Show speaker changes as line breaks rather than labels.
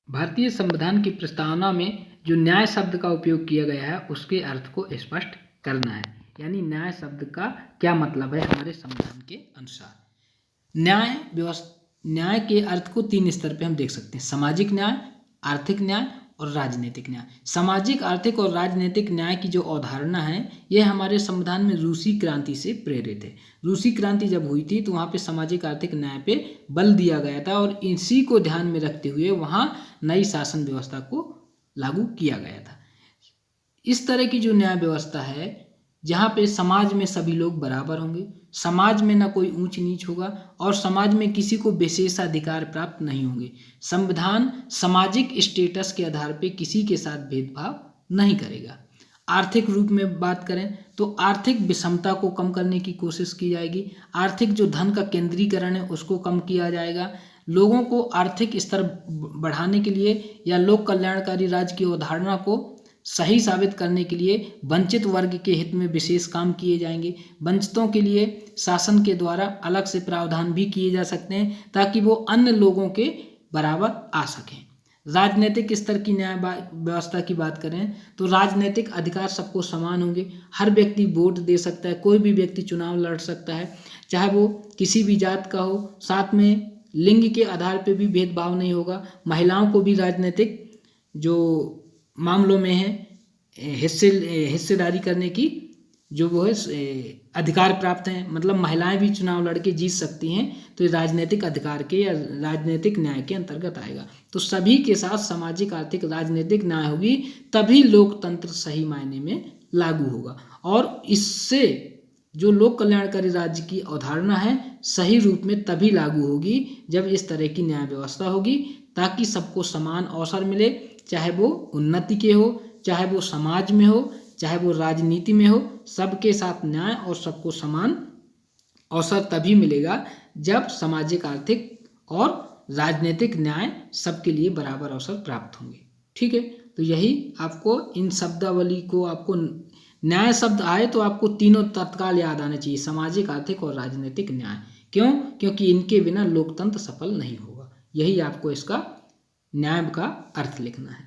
भारतीय संविधान की प्रस्तावना में जो न्याय शब्द का उपयोग किया गया है उसके अर्थ को स्पष्ट करना है। यानी न्याय शब्द का क्या मतलब है हमारे संविधान के अनुसार। न्याय के अर्थ को 3 स्तर पे हम देख सकते हैं: सामाजिक न्याय, आर्थिक न्याय और राजनीतिक न्याय। सामाजिक, आर्थिक और राजनीतिक न्याय की जो अवधारणा है यह हमारे संविधान में रूसी क्रांति से प्रेरित है। रूसी क्रांति जब हुई थी तो वहाँ पे सामाजिक आर्थिक न्याय पे बल दिया गया था और इसी को ध्यान में रखते हुए वहाँ नई शासन व्यवस्था को लागू किया गया था। इस तरह की जो न्याय व्यवस्था है जहाँ पे समाज में सभी लोग बराबर होंगे, समाज में ना कोई ऊंच नीच होगा और समाज में किसी को विशेषाधिकार प्राप्त नहीं होंगे। संविधान सामाजिक स्टेटस के आधार पे किसी के साथ भेदभाव नहीं करेगा। आर्थिक रूप में बात करें तो आर्थिक विषमता को कम करने की कोशिश की जाएगी। आर्थिक जो धन का केंद्रीकरण है उसको कम किया जाएगा। लोगों को आर्थिक स्तर बढ़ाने के लिए या लोक कल्याणकारी राज्य की अवधारणा को सही साबित करने के लिए वंचित वर्ग के हित में विशेष काम किए जाएंगे। वंचितों के लिए शासन के द्वारा अलग से प्रावधान भी किए जा सकते हैं ताकि वो अन्य लोगों के बराबर आ सकें। राजनीतिक स्तर की न्याय व्यवस्था की बात करें तो राजनीतिक अधिकार सबको समान होंगे। हर व्यक्ति वोट दे सकता है, कोई भी व्यक्ति चुनाव लड़ सकता है, चाहे वो किसी भी जात का हो। साथ में लिंग के आधार पर भी भेदभाव नहीं होगा। महिलाओं को भी राजनीतिक जो मामलों में है हिस्सेदारी करने की जो वो है अधिकार प्राप्त हैं। मतलब महिलाएं भी चुनाव लड़के जीत सकती हैं, तो ये राजनीतिक अधिकार के या राजनीतिक न्याय के अंतर्गत आएगा। तो सभी के साथ सामाजिक, आर्थिक, राजनीतिक न्याय होगी तभी लोकतंत्र सही मायने में लागू होगा और इससे जो लोक कल्याणकारी राज्य की अवधारणा है सही रूप में तभी लागू होगी जब इस तरह की न्याय व्यवस्था होगी ताकि सबको समान अवसर मिले, चाहे वो उन्नति के हो, चाहे वो समाज में हो, चाहे वो राजनीति में हो। सबके साथ न्याय और सबको समान अवसर तभी मिलेगा जब सामाजिक, आर्थिक और राजनीतिक न्याय सबके लिए बराबर अवसर प्राप्त होंगे। ठीक है, तो यही आपको इन शब्दावली को, आपको न्याय शब्द आए तो आपको तीनों तत्काल याद आना चाहिए: सामाजिक, आर्थिक और राजनीतिक न्याय। क्यों? क्योंकि इनके बिना लोकतंत्र सफल नहीं होगा। यही आपको इसका न्याय का अर्थ लिखना है।